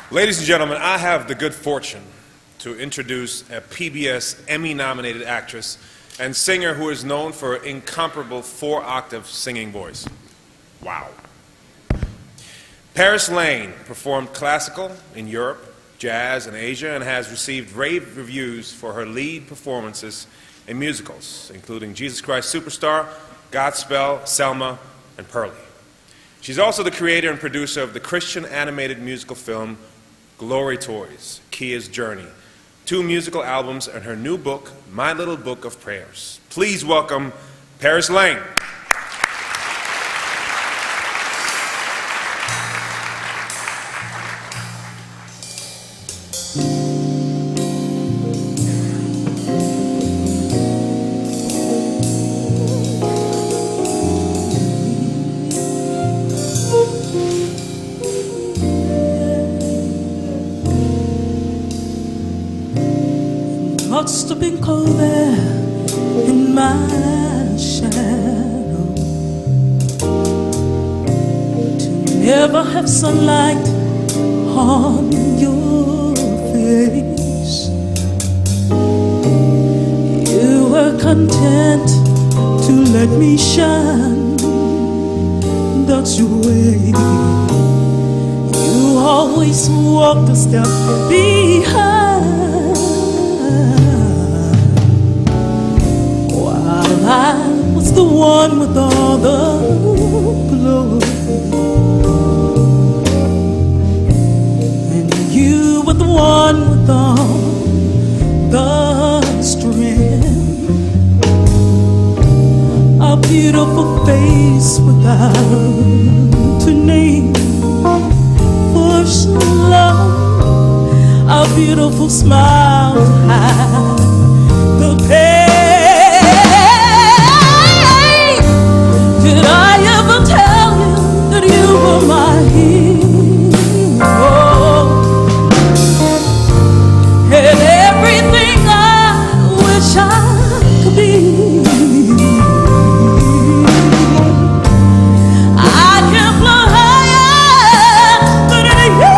Ladies and gentlemen, I have the good fortune to introduce a PBS Emmy-nominated actress and singer who is known for her incomparable four-octave singing voice. Wow. Paris Lane performed classical in Europe, jazz in Asia, and has received rave reviews for her lead performances in musicals, including Jesus Christ Superstar, Godspell, Selma, and Pearlie. She's also the creator and producer of the Christian animated musical film Glory Toys, Kia's Journey, 2 musical albums, and her new book, My Little Book of Prayers. Please welcome Paris Lane. Must have been cold there in my shadow to never have sunlight on your face. You were content to let me shine, that's your way. You always walked a step behind. I was the one with all the glory, and you were the one with all the strength. A beautiful face without a name, first love, a beautiful smile to hide the pain. Did I ever tell you that you were my hero? And everything I wish I could be. I can fly higher than an eagle.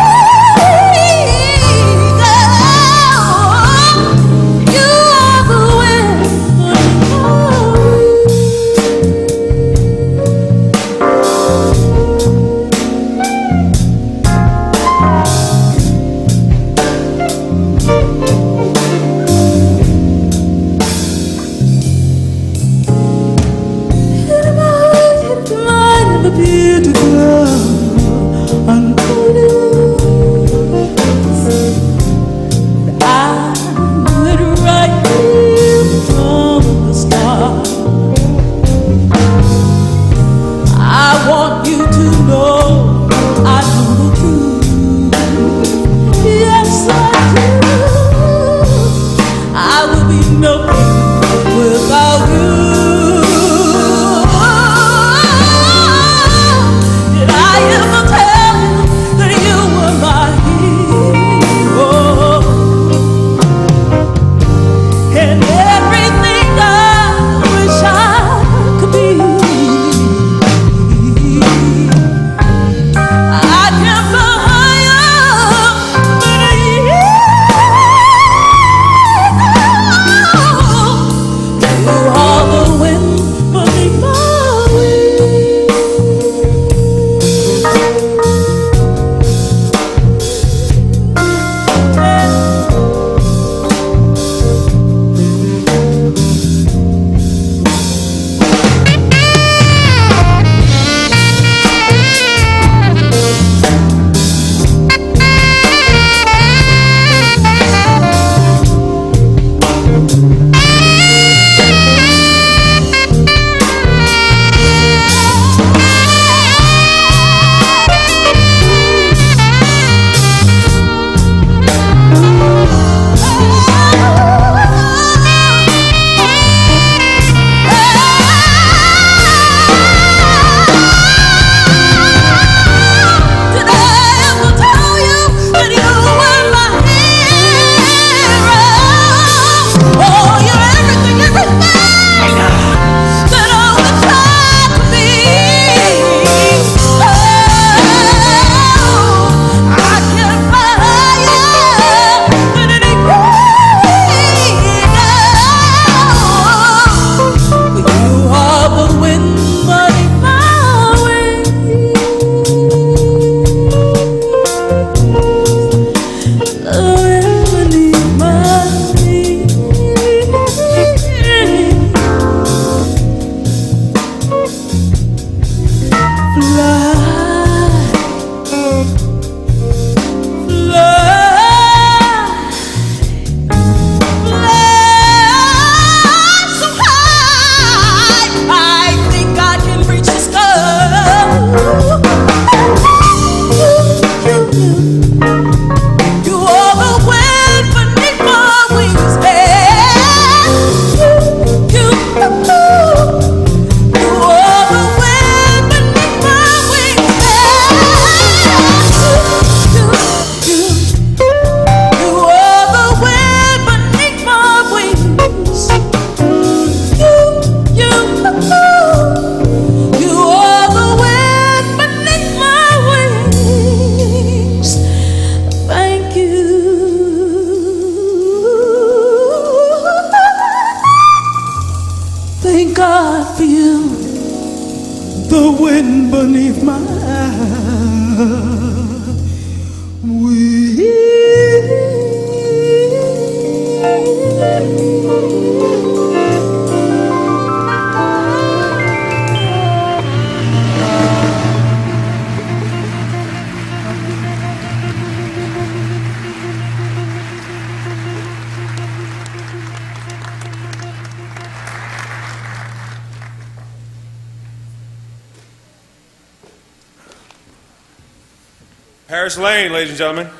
Paris Lane, ladies and gentlemen.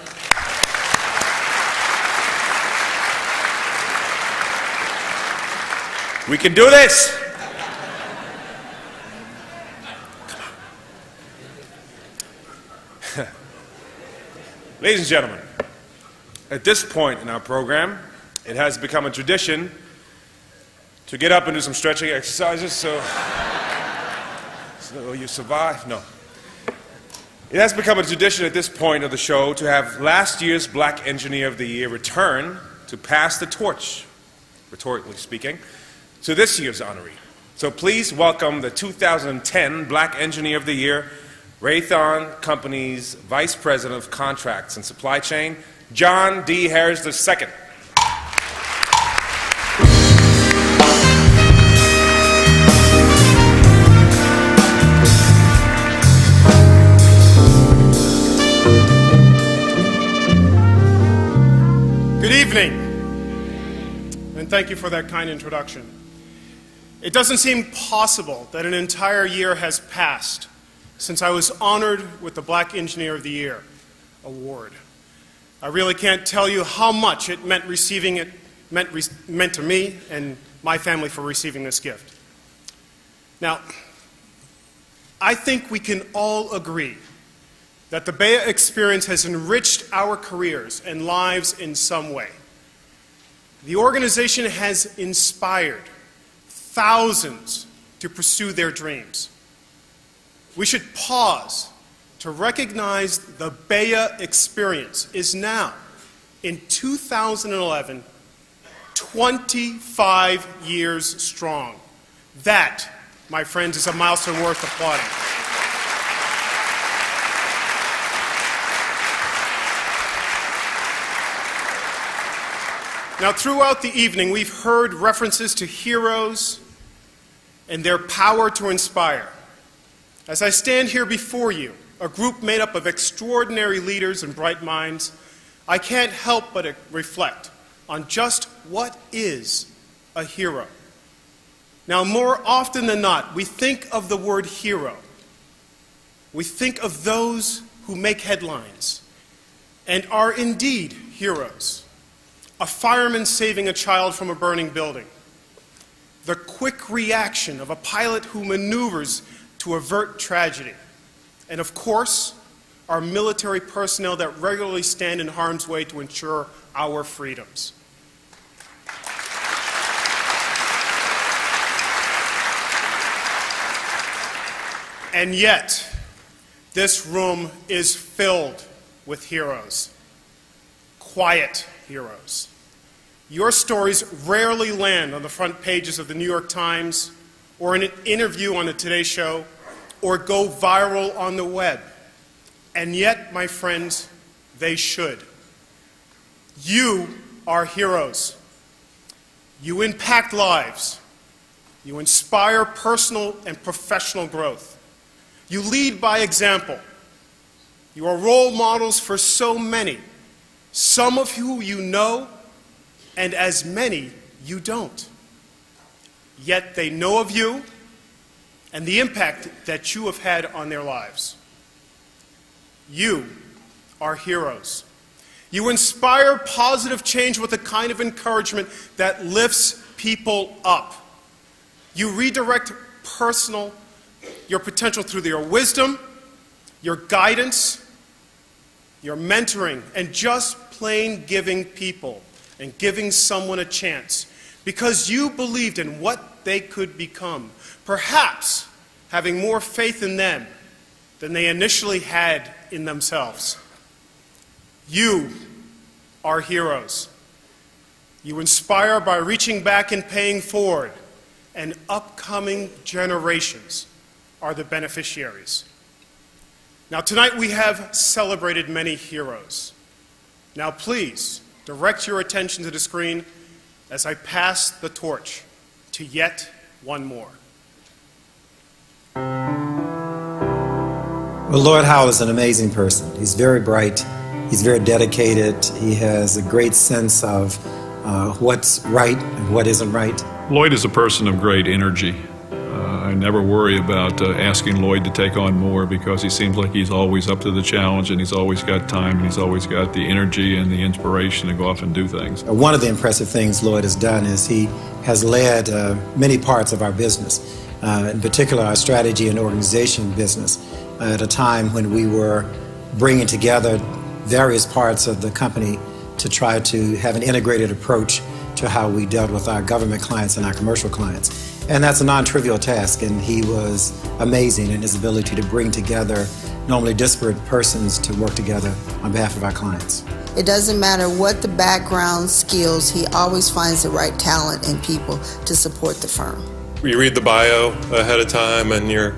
We can do this. Ladies and gentlemen, at this point in our program, it has become a tradition to get up and do some stretching exercises, so you survive? No. It has become a tradition at this point of the show to have last year's Black Engineer of the Year return to pass the torch, rhetorically speaking, to this year's honoree. So please welcome the 2010 Black Engineer of the Year, Raytheon Company's Vice President of Contracts and Supply Chain, John D. Harris II. Good evening, and thank you for that kind introduction. It doesn't seem possible that an entire year has passed since I was honored with the Black Engineer of the Year award. I really can't tell you how much it meant meant to me and my family for receiving this gift. Now, I think we can all agree that the BEA experience has enriched our careers and lives in some way. The organization has inspired thousands to pursue their dreams. We should pause to recognize the BEA experience is now, in 2011, 25 years strong. That, my friends, is a milestone worth applauding. Now, throughout the evening, we've heard references to heroes and their power to inspire. As I stand here before you, a group made up of extraordinary leaders and bright minds, I can't help but reflect on just what is a hero. Now, more often than not, we think of the word hero. We think of those who make headlines and are indeed heroes. A fireman saving a child from a burning building. The quick reaction of a pilot who maneuvers to avert tragedy. And of course, our military personnel that regularly stand in harm's way to ensure our freedoms. And yet, this room is filled with heroes. Quiet heroes. Your stories rarely land on the front pages of the New York Times or in an interview on the Today Show or go viral on the web. And yet, my friends, they should. You are heroes. You impact lives. You inspire personal and professional growth. You lead by example. You are role models for so many, some of whom you know, and as many you don't. Yet they know of you and the impact that you have had on their lives. You are heroes. You inspire positive change with the kind of encouragement that lifts people up. You redirect your potential through your wisdom, your guidance, your mentoring, and just plain giving people and giving someone a chance because you believed in what they could become, perhaps having more faith in them than they initially had in themselves. You are heroes. You inspire by reaching back and paying forward, and upcoming generations are the beneficiaries. Now, tonight we have celebrated many heroes. Now, please, direct your attention to the screen as I pass the torch to yet one more. Well, Lloyd Howell is an amazing person. He's very bright. He's very dedicated. He has a great sense of what's right and what isn't right. Lloyd is a person of great energy. I never worry about asking Lloyd to take on more because he seems like he's always up to the challenge, and he's always got time, and he's always got the energy and the inspiration to go off and do things. One of the impressive things Lloyd has done is he has led many parts of our business, in particular our strategy and organization business, at a time when we were bringing together various parts of the company to try to have an integrated approach to how we dealt with our government clients and our commercial clients. And that's a non-trivial task, and he was amazing in his ability to bring together normally disparate persons to work together on behalf of our clients. It doesn't matter what the background skills, he always finds the right talent in people to support the firm. You read the bio ahead of time and you're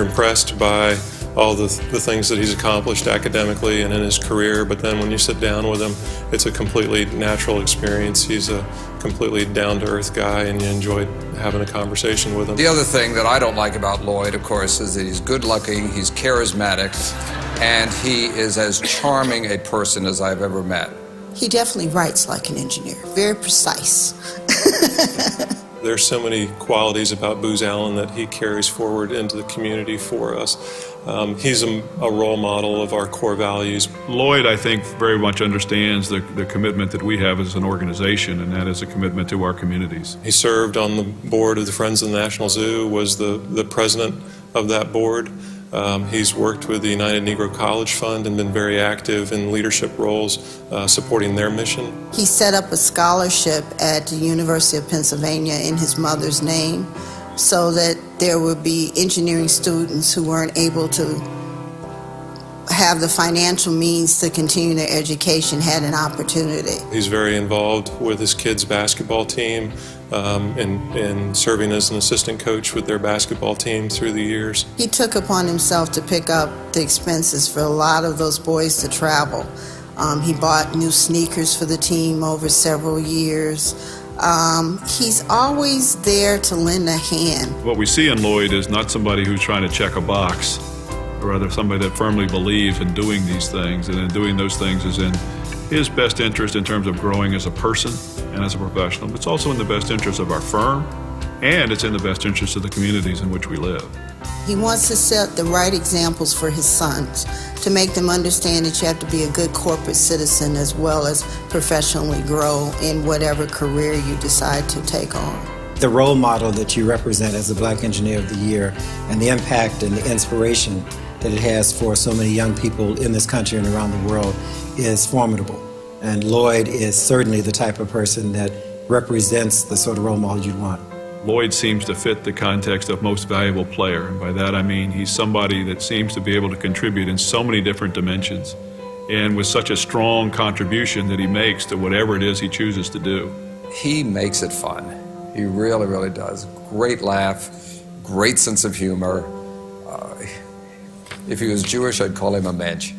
impressed by all the things that he's accomplished academically and in his career, but then when you sit down with him, it's a completely natural experience. He's a completely down-to-earth guy, and you enjoyed having a conversation with him. The other thing that I don't like about Lloyd, of course, is that he's good-looking, he's charismatic, and he is as charming a person as I've ever met. He definitely writes like an engineer, very precise. There's so many qualities about Booz Allen that he carries forward into the community for us. He's a role model of our core values. Lloyd, I think, very much understands the commitment that we have as an organization, and that is a commitment to our communities. He served on the board of the Friends of the National Zoo, was the president of that board. He's worked with the United Negro College Fund and been very active in leadership roles supporting their mission. He set up a scholarship at the University of Pennsylvania in his mother's name so that there would be engineering students who weren't able to have the financial means to continue their education had an opportunity. He's very involved with his kids' basketball team and serving as an assistant coach with their basketball team through the years. He took upon himself to pick up the expenses for a lot of those boys to travel. He bought new sneakers for the team over several years. He's always there to lend a hand. What we see in Lloyd is not somebody who's trying to check a box, but rather somebody that firmly believes in doing these things, and in doing those things is in his best interest in terms of growing as a person and as a professional. But it's also in the best interest of our firm, and it's in the best interest of the communities in which we live. He wants to set the right examples for his sons, to make them understand that you have to be a good corporate citizen as well as professionally grow in whatever career you decide to take on. The role model that you represent as the Black Engineer of the Year and the impact and the inspiration that it has for so many young people in this country and around the world is formidable. And Lloyd is certainly the type of person that represents the sort of role model you'd want. Lloyd seems to fit the context of most valuable player, and by that I mean he's somebody that seems to be able to contribute in so many different dimensions, and with such a strong contribution that he makes to whatever it is he chooses to do. He makes it fun. He really, really does. Great laugh, great sense of humor. If he was Jewish, I'd call him a mensch.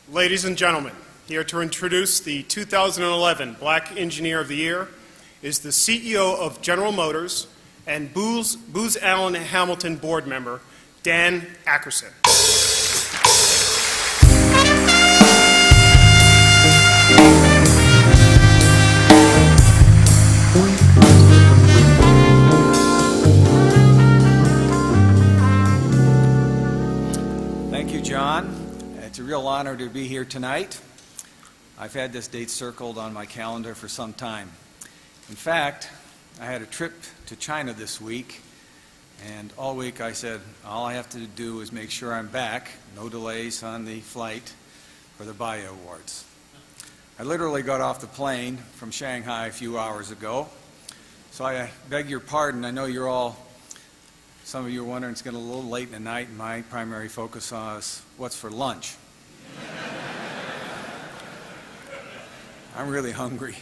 Ladies and gentlemen, here to introduce the 2011 Black Engineer of the Year is the CEO of General Motors and Booz Allen Hamilton board member, Dan Akerson. Thank you, John. It's a real honor to be here tonight. I've had this date circled on my calendar for some time. In fact, I had a trip to China this week, and all week I said, all I have to do is make sure I'm back, no delays on the flight for the Bio Awards. I literally got off the plane from Shanghai a few hours ago, so I beg your pardon. I know you're all, some of you are wondering it's getting a little late in the night, and my primary focus is what's for lunch. I'm really hungry.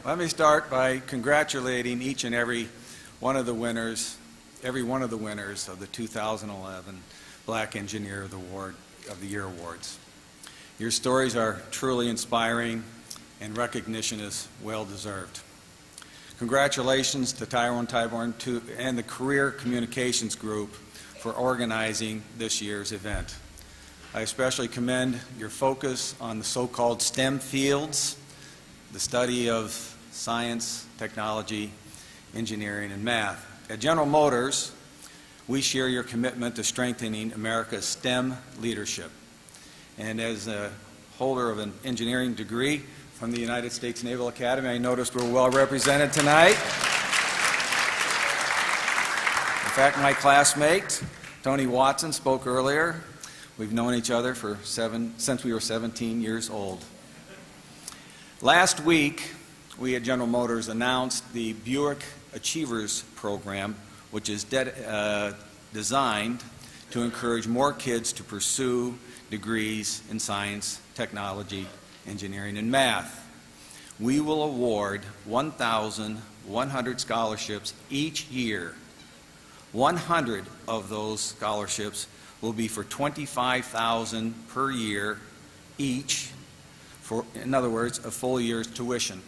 Let me start by congratulating each and every one of the winners of the 2011 Black Engineer of the Year Awards. Your stories are truly inspiring, and recognition is well deserved. Congratulations to Tyrone Tyborn and the Career Communications Group for organizing this year's event. I especially commend your focus on the so-called STEM fields, the study of science, technology, engineering, and math. At General Motors, we share your commitment to strengthening America's STEM leadership. And as a holder of an engineering degree from the United States Naval Academy, I noticed we're well represented tonight. In fact, my classmate, Tony Watson, spoke earlier. We've known each other since we were 17 years old. Last week, we at General Motors announced the Buick Achievers Program, which is designed to encourage more kids to pursue degrees in science, technology, engineering, and math. We will award 1,100 scholarships each year. 100 of those scholarships will be for $25,000 per year each, in other words, a full year's tuition.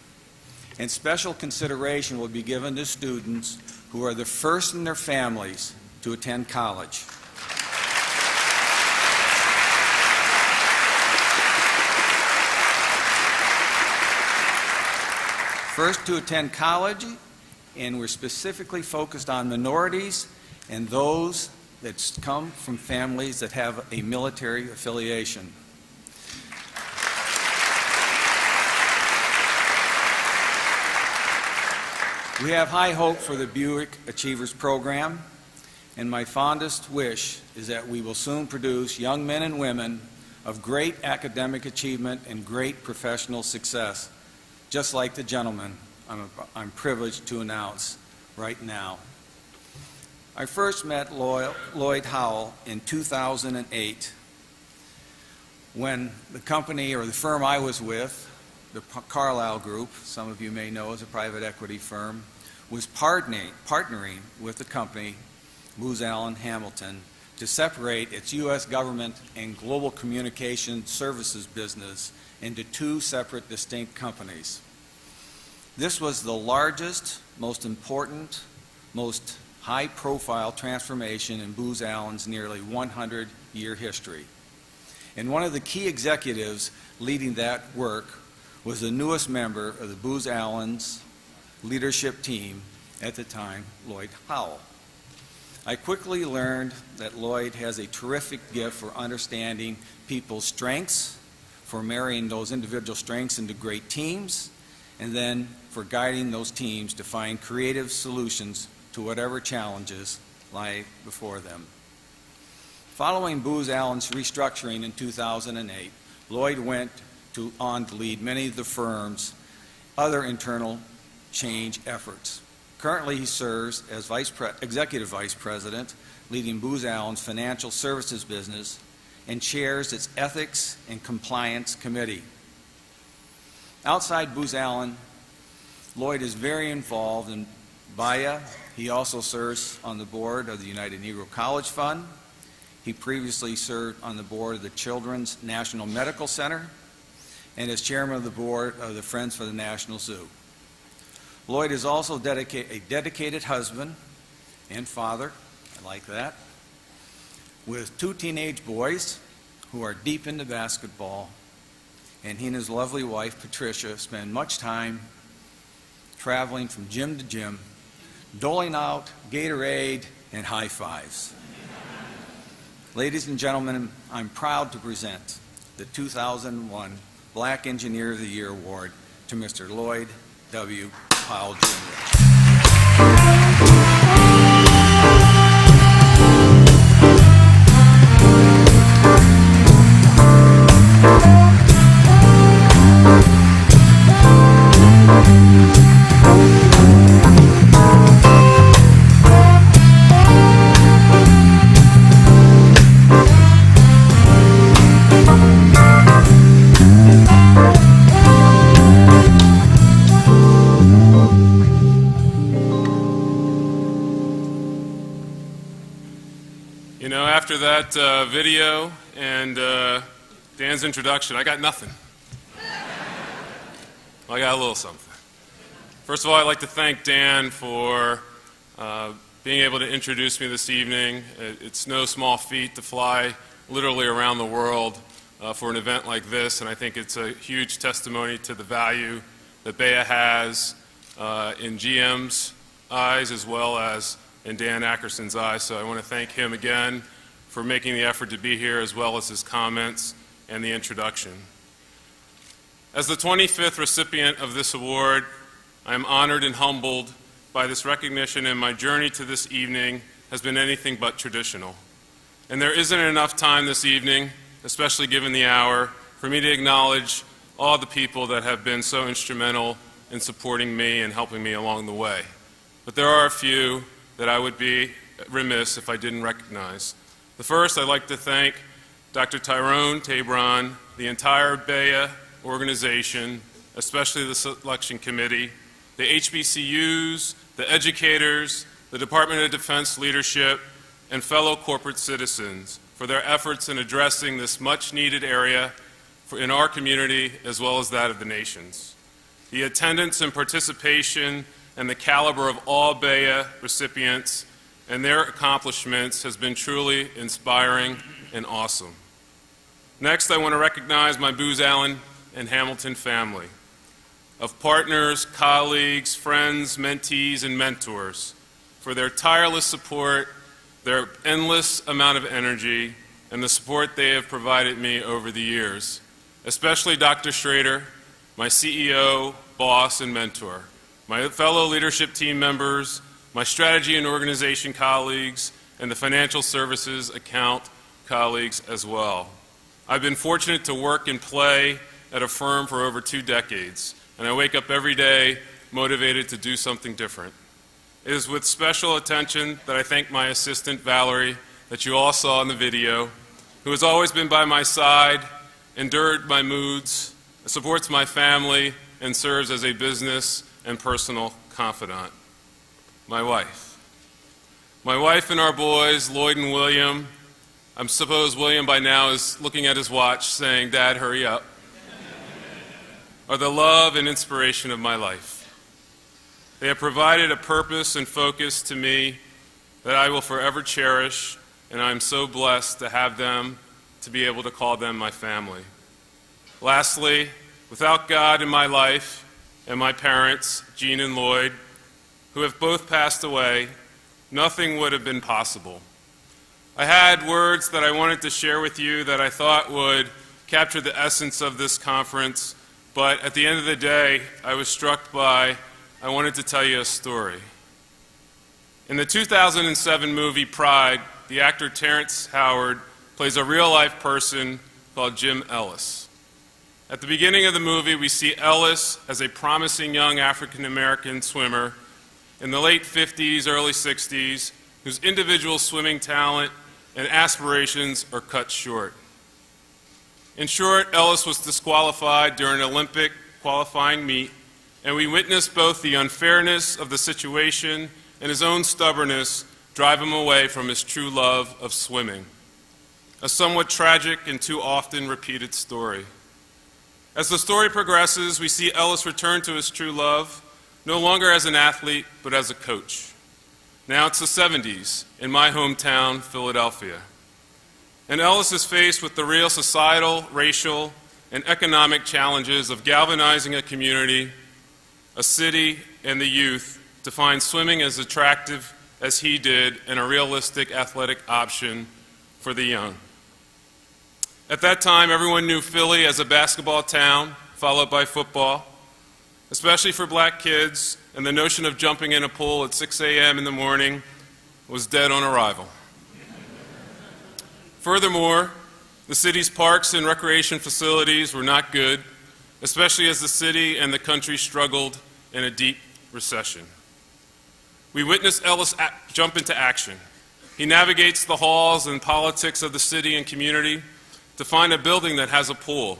And special consideration will be given to students who are the first in their families to attend college. First to attend college, and we're specifically focused on minorities and those that come from families that have a military affiliation. We have high hope for the Buick Achievers Program, and my fondest wish is that we will soon produce young men and women of great academic achievement and great professional success, just like the gentleman I'm privileged to announce right now. I first met Lloyd Howell in 2008 when the company or the firm I was with, the Carlyle Group, some of you may know as a private equity firm, was partnering with the company, Booz Allen Hamilton, to separate its U.S. government and global communication services business into two separate, distinct companies. This was the largest, most important, most high-profile transformation in Booz Allen's nearly 100-year history. And one of the key executives leading that work was the newest member of the Booz Allen's leadership team at the time, Lloyd Howell. I quickly learned that Lloyd has a terrific gift for understanding people's strengths, for marrying those individual strengths into great teams, and then for guiding those teams to find creative solutions to whatever challenges lie before them. Following Booz Allen's restructuring in 2008, Lloyd went on to lead many of the firm's other internal change efforts. Currently, he serves as Executive Vice President, leading Booz Allen's financial services business, and chairs its Ethics and Compliance Committee. Outside Booz Allen, Lloyd is very involved in BIA. He also serves on the board of the United Negro College Fund. He previously served on the board of the Children's National Medical Center and as chairman of the board of the Friends for the National Zoo. Lloyd is also a dedicated husband and father, I like that, with two teenage boys who are deep into basketball, and he and his lovely wife, Patricia, spend much time traveling from gym to gym, doling out Gatorade and high fives. Ladies and gentlemen, I'm proud to present the 2001 Black Engineer of the Year Award to Mr. Lloyd W. Howell, Jr. You know, after that video and Dan's introduction, I got nothing. I got a little something. First of all, I'd like to thank Dan for being able to introduce me this evening. It's no small feat to fly literally around the world for an event like this, and I think it's a huge testimony to the value that Bea has in GM's eyes as well as in Dan Ackerson's eyes. So I want to thank him again for making the effort to be here, as well as his comments and the introduction. As the 25th recipient of this award, I am honored and humbled by this recognition, and my journey to this evening has been anything but traditional. And there isn't enough time this evening, especially given the hour, for me to acknowledge all the people that have been so instrumental in supporting me and helping me along the way. But there are a few that I would be remiss if I didn't recognize. The first, I'd like to thank Dr. Tyrone Tabron, the entire Bea organization, especially the selection committee, the HBCUs, the educators, the Department of Defense leadership, and fellow corporate citizens for their efforts in addressing this much-needed area in our community as well as that of the nation's. The attendance and participation and the caliber of all Bea recipients and their accomplishments has been truly inspiring and awesome. Next, I want to recognize my Booz Allen and Hamilton family of partners, colleagues, friends, mentees, and mentors for their tireless support, their endless amount of energy, and the support they have provided me over the years, especially Dr. Schrader, my CEO, boss, and mentor, my fellow leadership team members, my strategy and organization colleagues, and the financial services account colleagues as well. I've been fortunate to work and play at a firm for over 2 decades, and I wake up every day motivated to do something different. It is with special attention that I thank my assistant, Valerie, that you all saw in the video, who has always been by my side, endured my moods, supports my family, and serves as a business and personal confidant. My wife. My wife and our boys, Lloyd and William. I suppose William by now is looking at his watch saying, "Dad, hurry up," are the love and inspiration of my life. They have provided a purpose and focus to me that I will forever cherish, and I am so blessed to have them, to be able to call them my family. Lastly, without God in my life and my parents, Jean and Lloyd, who have both passed away, nothing would have been possible. I had words that I wanted to share with you that I thought would capture the essence of this conference, but at the end of the day, I was struck by, I wanted to tell you a story. In the 2007 movie Pride, the actor Terrence Howard plays a real-life person called Jim Ellis. At the beginning of the movie, we see Ellis as a promising young African-American swimmer in the late 50s, early 60s, whose individual swimming talent and aspirations are cut short. In short, Ellis was disqualified during an Olympic qualifying meet, and we witnessed both the unfairness of the situation and his own stubbornness drive him away from his true love of swimming. A somewhat tragic and too often repeated story. As the story progresses, we see Ellis return to his true love, no longer as an athlete, but as a coach. Now it's the 70s in my hometown, Philadelphia. And Ellis is faced with the real societal, racial, and economic challenges of galvanizing a community, a city, and the youth to find swimming as attractive as he did and a realistic athletic option for the young. At that time, everyone knew Philly as a basketball town, followed by football, especially for black kids, and the notion of jumping in a pool at 6 a.m. in the morning was dead on arrival. Furthermore, the city's parks and recreation facilities were not good, especially as the city and the country struggled in a deep recession. We witnessed Ellis jump into action. He navigates the halls and politics of the city and community to find a building that has a pool.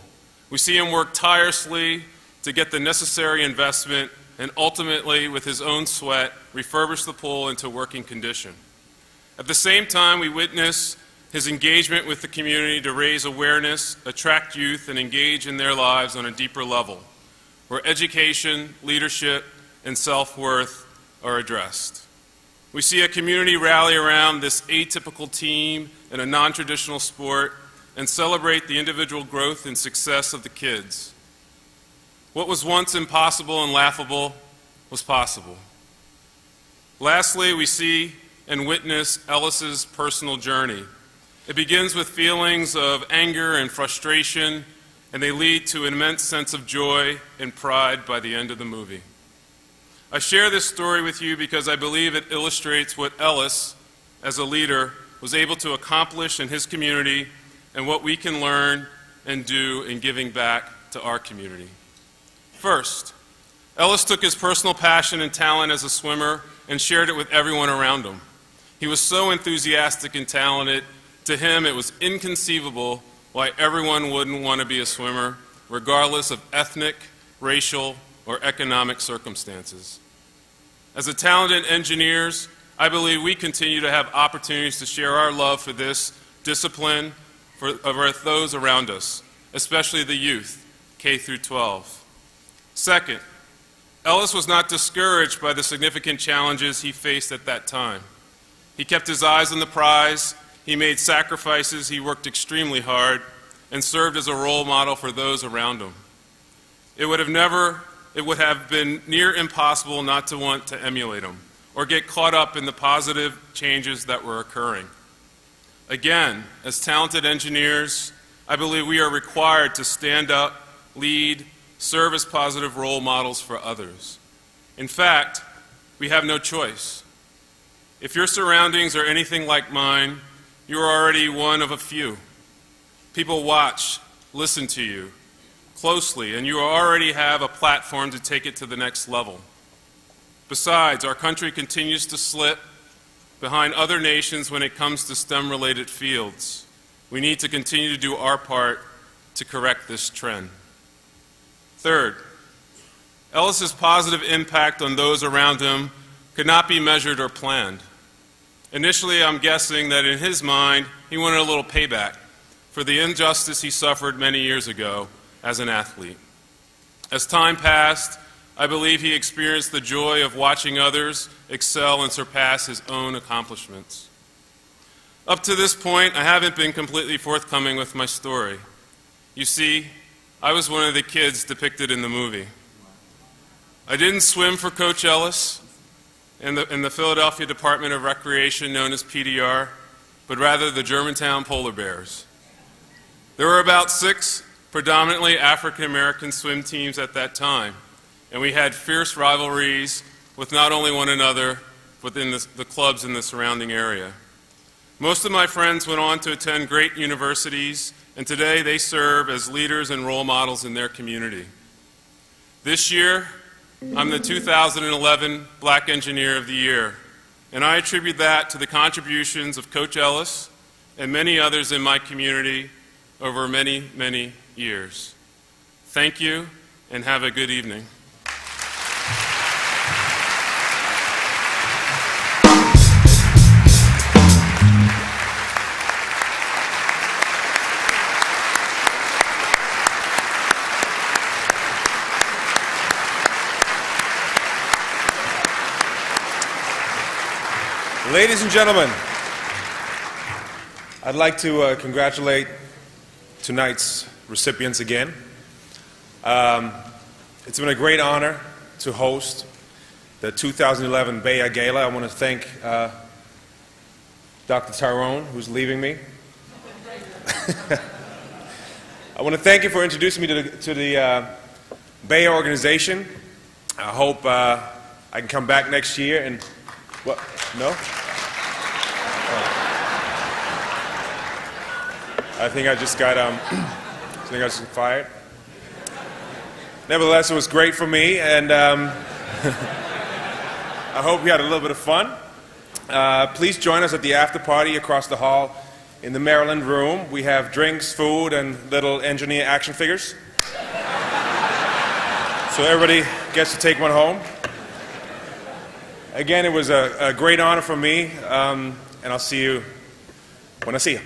We see him work tirelessly to get the necessary investment and ultimately, with his own sweat, refurbish the pool into working condition. At the same time, we witness his engagement with the community to raise awareness, attract youth, and engage in their lives on a deeper level, where education, leadership, and self-worth are addressed. We see a community rally around this atypical team in a non-traditional sport and celebrate the individual growth and success of the kids. What was once impossible and laughable was possible. Lastly, we see and witness Ellis's personal journey. It begins with feelings of anger and frustration, and they lead to an immense sense of joy and pride by the end of the movie. I share this story with you because I believe it illustrates what Ellis, as a leader, was able to accomplish in his community and what we can learn and do in giving back to our community. First, Ellis took his personal passion and talent as a swimmer and shared it with everyone around him. He was so enthusiastic and talented, to him it was inconceivable why everyone wouldn't want to be a swimmer, regardless of ethnic, racial, or economic circumstances. As talented engineers, I believe we continue to have opportunities to share our love for this discipline with those around us, especially the youth, K through 12. Second, Ellis was not discouraged by the significant challenges he faced at that time. He kept his eyes on the prize, he made sacrifices, he worked extremely hard, and served as a role model for those around him. It would have been near impossible not to want to emulate him or get caught up in the positive changes that were occurring. Again, as talented engineers, I believe we are required to stand up, lead, serve as positive role models for others. In fact, we have no choice. If your surroundings are anything like mine, you are already one of a few. People watch, listen to you closely, and you already have a platform to take it to the next level. Besides, our country continues to slip behind other nations when it comes to STEM-related fields. We need to continue to do our part to correct this trend. Third, Ellis's positive impact on those around him could not be measured or planned. Initially, I'm guessing that in his mind, he wanted a little payback for the injustice he suffered many years ago as an athlete. As time passed, I believe he experienced the joy of watching others excel and surpass his own accomplishments. Up to this point, I haven't been completely forthcoming with my story. You see, I was one of the kids depicted in the movie. I didn't swim for Coach Ellis in the Philadelphia Department of Recreation, known as PDR, but rather the Germantown Polar Bears. There were about 6 predominantly African-American swim teams at that time, and we had fierce rivalries with not only one another, but in the clubs in the surrounding area. Most of my friends went on to attend great universities, and today they serve as leaders and role models in their community. This year, I'm the 2011 Black Engineer of the Year, and I attribute that to the contributions of Coach Ellis and many others in my community over many, many years. Thank you, and have a good evening. Ladies and gentlemen, I'd like to congratulate tonight's recipients again. It's been a great honor to host the 2011 Bay Gala. I want to thank Dr. Tyrone, who's leaving me. I want to thank you for introducing me to the Bay organization. I hope I can come back next year and, what, no? I think I just got fired. Nevertheless, it was great for me, and I hope you had a little bit of fun. Please join us at the after party across the hall in the Maryland room. We have drinks, food, and little engineer action figures. So everybody gets to take one home. Again, it was a great honor for me, and I'll see you when I see you.